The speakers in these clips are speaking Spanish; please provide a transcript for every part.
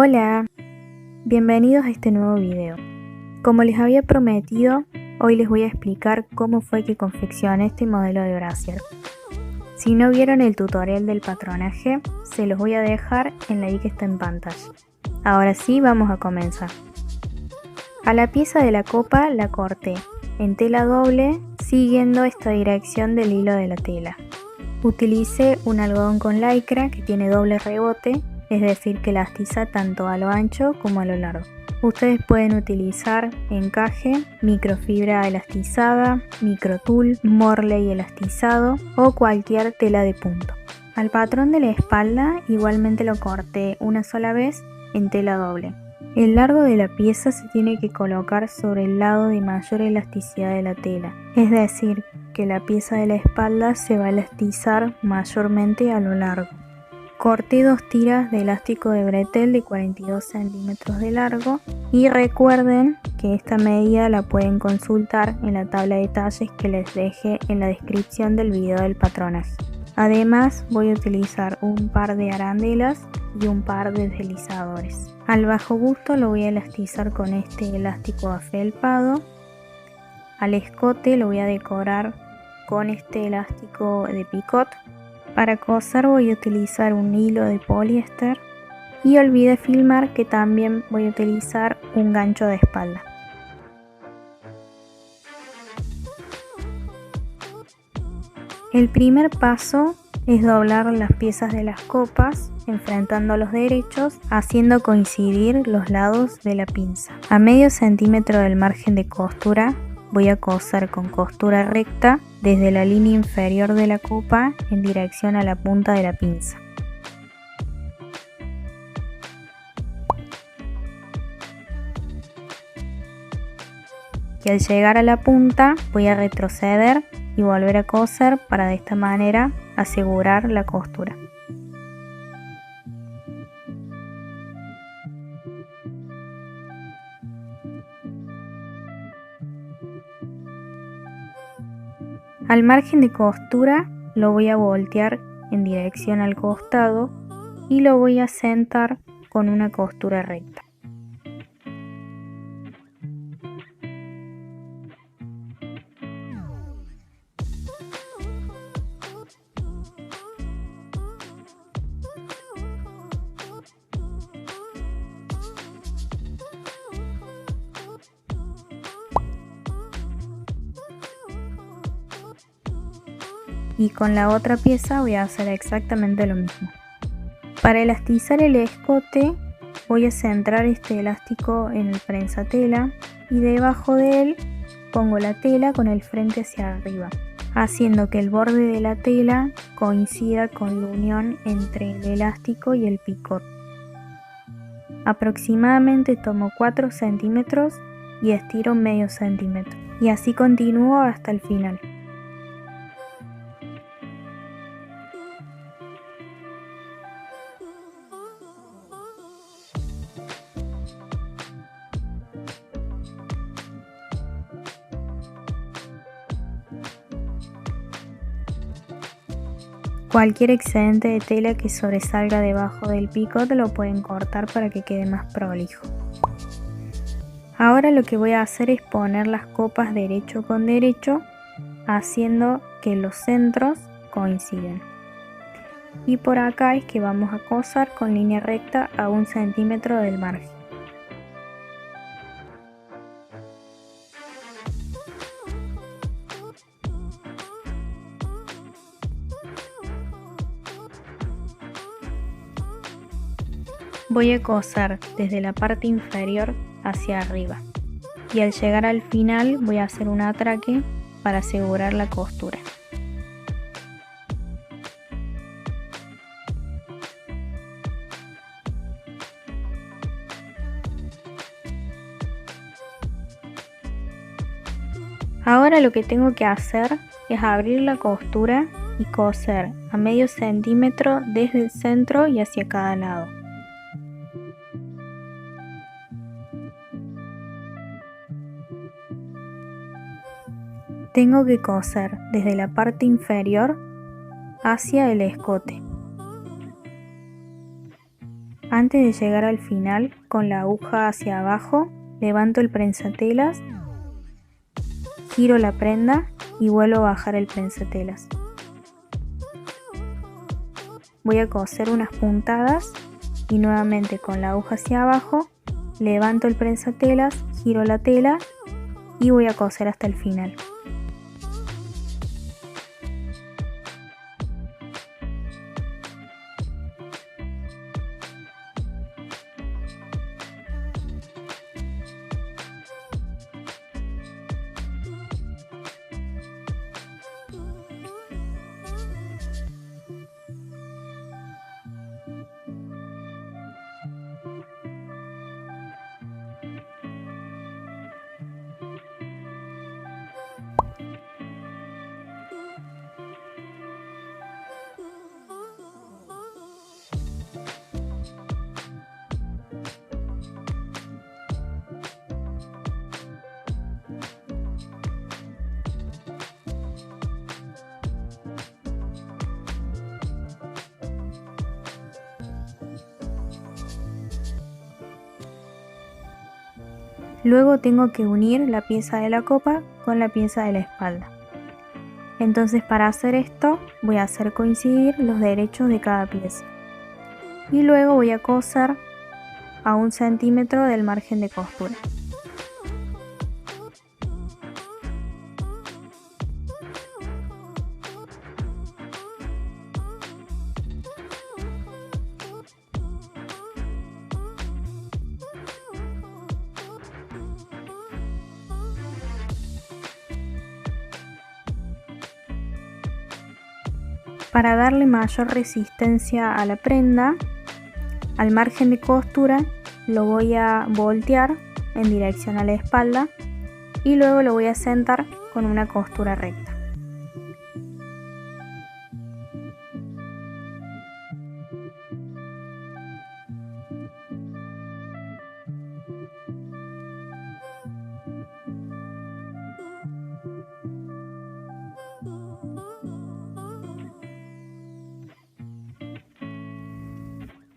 Hola, bienvenidos a este nuevo video. Como les había prometido, hoy les voy a explicar cómo fue que confeccioné este modelo de brasier. Si no vieron el tutorial del patronaje, se los voy a dejar en la i que está en pantalla. Ahora sí, vamos a comenzar. A la pieza de la copa la corté en tela doble siguiendo esta dirección del hilo de la tela. Utilicé un algodón con lycra que tiene doble rebote, es decir que elastiza tanto a lo ancho como a lo largo. Ustedes pueden utilizar encaje, microfibra elastizada, microtul, morley elastizado o cualquier tela de punto. Al patrón de la espalda igualmente lo corté una sola vez en tela doble. El largo de la pieza se tiene que colocar sobre el lado de mayor elasticidad de la tela, es decir, que la pieza de la espalda se va a elastizar mayormente a lo largo. Corté 2 tiras de elástico de bretel de 42 centímetros de largo y recuerden que esta medida la pueden consultar en la tabla de talles que les dejé en la descripción del video del patronaje. Además voy a utilizar un par de arandelas y un par de deslizadores. Al bajo busto lo voy a elastizar con este elástico afelpado. Al escote lo voy a decorar con este elástico de picot. Para coser voy a utilizar un hilo de poliéster y olvidé filmar que también voy a utilizar un gancho de espalda. El primer paso es doblar las piezas de las copas enfrentando los derechos, haciendo coincidir los lados de la pinza. A medio centímetro del margen de costura voy a coser con costura recta desde la línea inferior de la copa en dirección a la punta de la pinza. Y al llegar a la punta voy a retroceder y volver a coser para de esta manera asegurar la costura. Al margen de costura lo voy a voltear en dirección al costado y lo voy a sentar con una costura recta. Y con la otra pieza voy a hacer exactamente lo mismo. Para elastizar el escote voy a centrar este elástico en el prensatela y debajo de él pongo la tela con el frente hacia arriba, haciendo que el borde de la tela coincida con la unión entre el elástico y el picot. Aproximadamente tomo 4 centímetros y estiro medio centímetro y así continúo hasta el final. Cualquier excedente de tela que sobresalga debajo del picot lo pueden cortar para que quede más prolijo. Ahora lo que voy a hacer es poner las copas derecho con derecho, haciendo que los centros coinciden. Y por acá es que vamos a coser con línea recta a 1 centímetro del margen. Voy a coser desde la parte inferior hacia arriba y al llegar al final voy a hacer un atraque para asegurar la costura. Ahora lo que tengo que hacer es abrir la costura y coser a medio centímetro desde el centro y hacia cada lado. Tengo que coser desde la parte inferior hacia el escote. Antes de llegar al final, con la aguja hacia abajo, levanto el prensatelas, giro la prenda y vuelvo a bajar el prensatelas. Voy a coser unas puntadas y nuevamente con la aguja hacia abajo, levanto el prensatelas, giro la tela y voy a coser hasta el final. Luego tengo que unir la pieza de la copa con la pieza de la espalda. Entonces para hacer esto voy a hacer coincidir los derechos de cada pieza. Y luego voy a coser a 1 centímetro del margen de costura. Para darle mayor resistencia a la prenda, al margen de costura lo voy a voltear en dirección a la espalda y luego lo voy a sentar con una costura recta.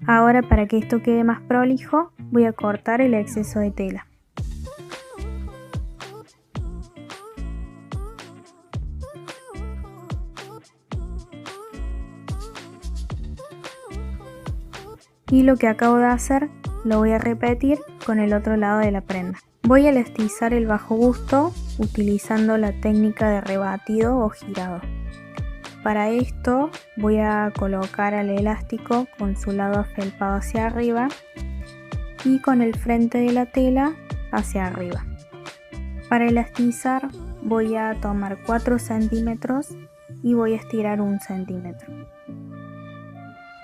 Ahora, para que esto quede más prolijo, voy a cortar el exceso de tela. Y lo que acabo de hacer lo voy a repetir con el otro lado de la prenda. Voy a elastizar el bajo busto utilizando la técnica de rebatido o girado. Para esto voy a colocar al elástico con su lado afelpado hacia arriba y con el frente de la tela hacia arriba. Para elastizar voy a tomar 4 centímetros y voy a estirar 1 centímetro.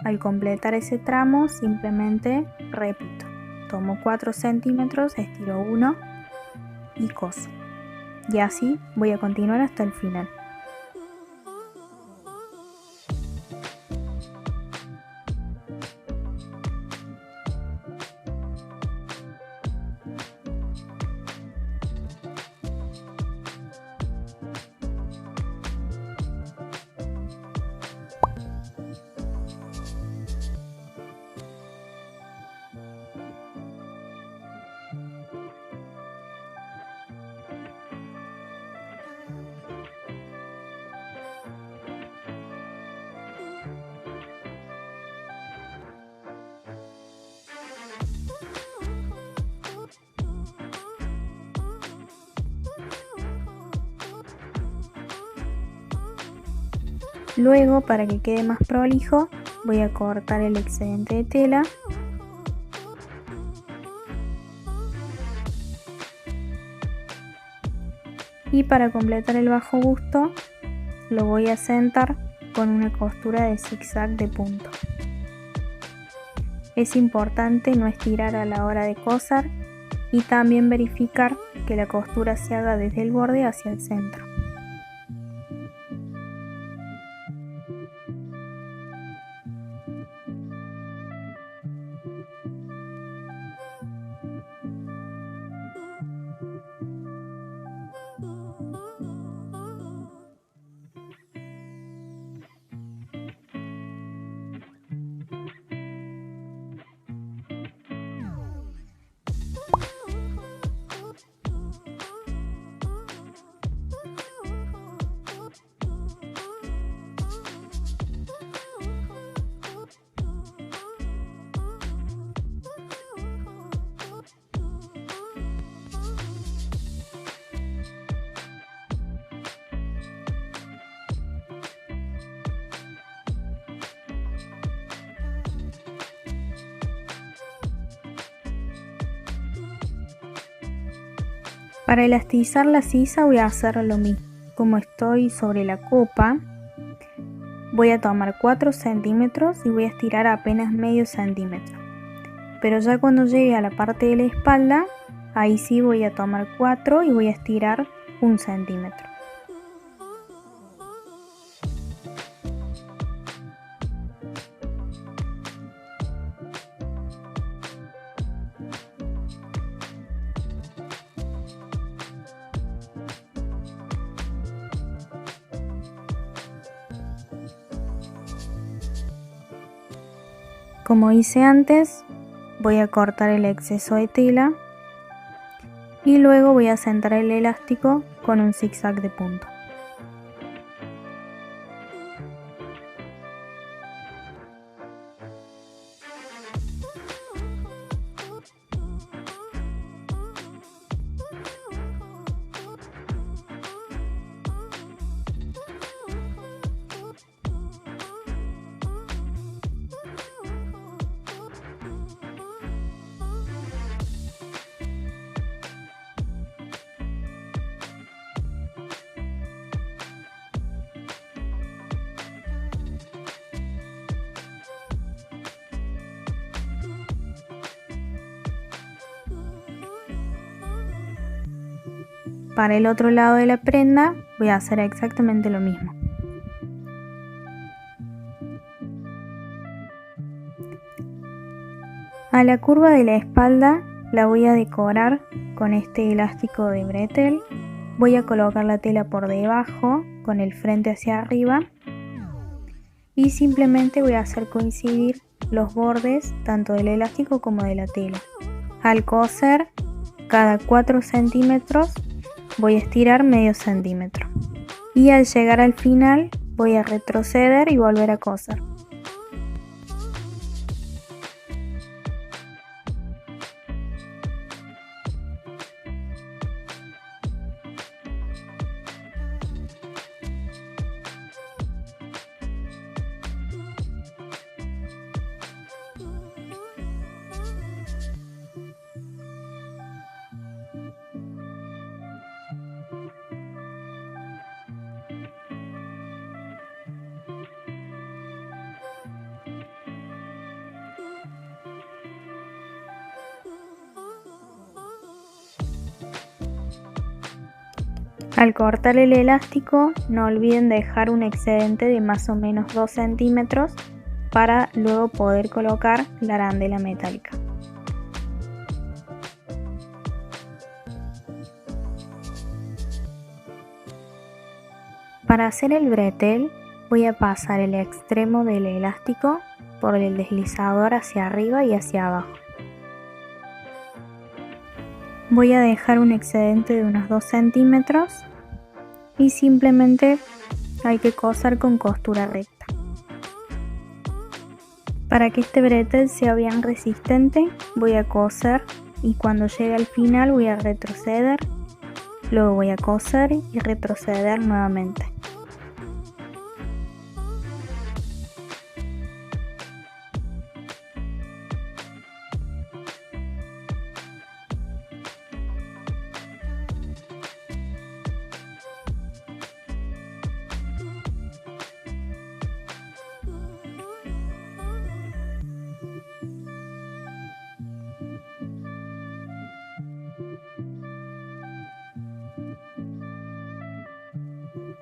Al completar ese tramo simplemente repito, tomo 4 centímetros, estiro 1 y coso. Y así voy a continuar hasta el final. Luego, para que quede más prolijo, voy a cortar el excedente de tela y para completar el bajo busto lo voy a sentar con una costura de zigzag de punto. Es importante no estirar a la hora de coser y también verificar que la costura se haga desde el borde hacia el centro. Para elastizar la sisa voy a hacer lo mismo. Como estoy sobre la copa, voy a tomar 4 centímetros y voy a estirar apenas medio centímetro. Pero ya cuando llegue a la parte de la espalda, ahí sí voy a tomar 4 y voy a estirar 1 centímetro. Como hice antes, voy a cortar el exceso de tela y luego voy a centrar el elástico con un zigzag de punto. Para el otro lado de la prenda voy a hacer exactamente lo mismo. A la curva de la espalda la voy a decorar con este elástico de bretel. Voy a colocar la tela por debajo con el frente hacia arriba y simplemente voy a hacer coincidir los bordes tanto del elástico como de la tela. Al coser, cada 4 centímetros voy a estirar medio centímetro y al llegar al final voy a retroceder y volver a coser. Al cortar el elástico no olviden dejar un excedente de más o menos 2 centímetros para luego poder colocar la arandela metálica. Para hacer el bretel voy a pasar el extremo del elástico por el deslizador hacia arriba y hacia abajo. Voy a dejar un excedente de unos 2 centímetros y simplemente hay que coser con costura recta. Para que este bretel sea bien resistente voy a coser y cuando llegue al final voy a retroceder, luego voy a coser y retroceder nuevamente.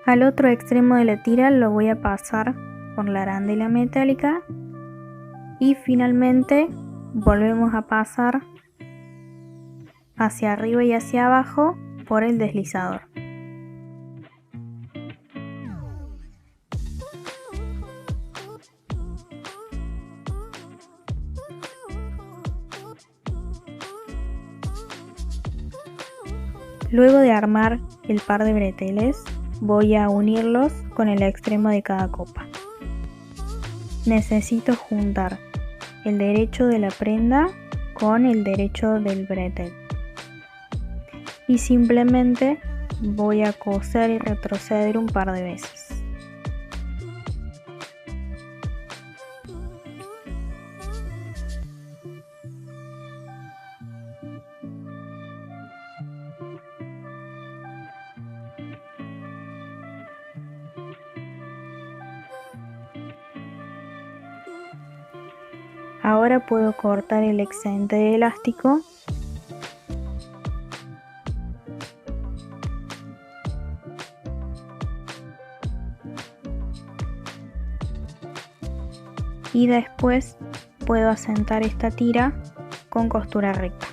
Al otro extremo de la tira lo voy a pasar por la arandela metálica y finalmente volvemos a pasar hacia arriba y hacia abajo por el deslizador. Luego de armar el par de breteles, voy a unirlos con el extremo de cada copa. Necesito juntar el derecho de la prenda con el derecho del bretel. Y simplemente voy a coser y retroceder un par de veces. Ahora puedo cortar el excedente de elástico y después puedo asentar esta tira con costura recta.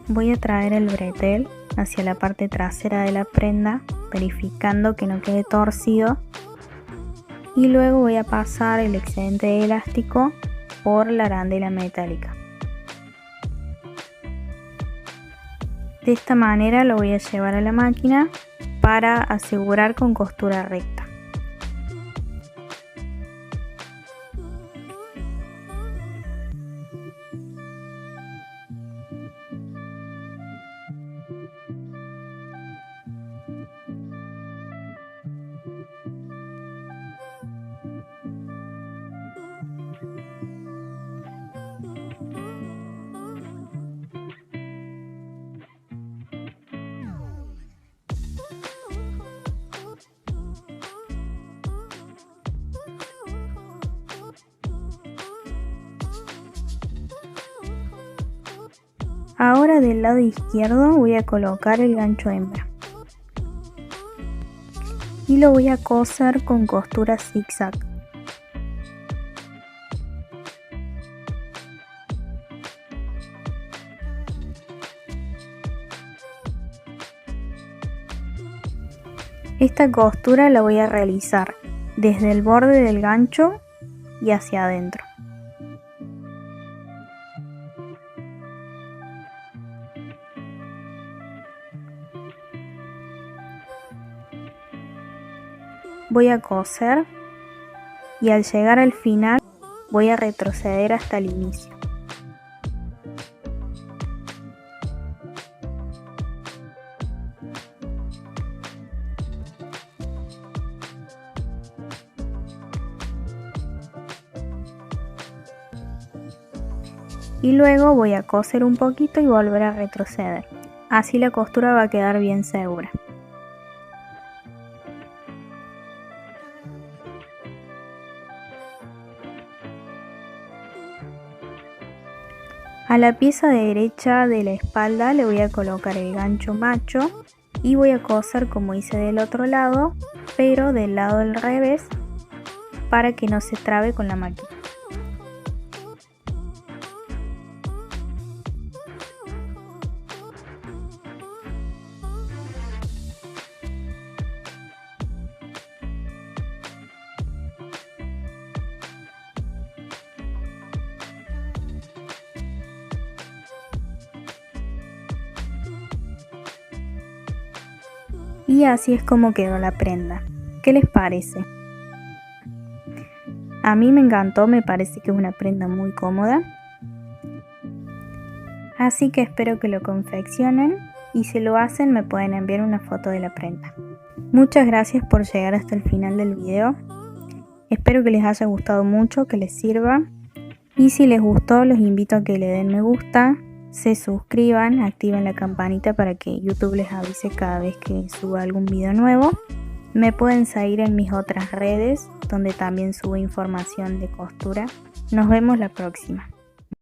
Voy a traer el bretel hacia la parte trasera de la prenda, verificando que no quede torcido, y luego voy a pasar el excedente de elástico por la arandela metálica. De esta manera lo voy a llevar a la máquina para asegurar con costura recta. Ahora del lado izquierdo voy a colocar el gancho hembra y lo voy a coser con costura zigzag. Esta costura la voy a realizar desde el borde del gancho y hacia adentro. Voy a coser y al llegar al final voy a retroceder hasta el inicio. Y luego voy a coser un poquito y volver a retroceder. Así la costura va a quedar bien segura. A la pieza derecha de la espalda le voy a colocar el gancho macho y voy a coser como hice del otro lado, pero del lado del revés para que no se trabe con la máquina. Y así es como quedó la prenda. ¿Qué les parece? A mí me encantó, me parece que es una prenda muy cómoda. Así que espero que lo confeccionen y si lo hacen me pueden enviar una foto de la prenda. Muchas gracias por llegar hasta el final del video. Espero que les haya gustado mucho, que les sirva. Y si les gustó, los invito a que le den me gusta, se suscriban, activen la campanita para que YouTube les avise cada vez que suba algún video nuevo. Me pueden seguir en mis otras redes, donde también subo información de costura. Nos vemos la próxima.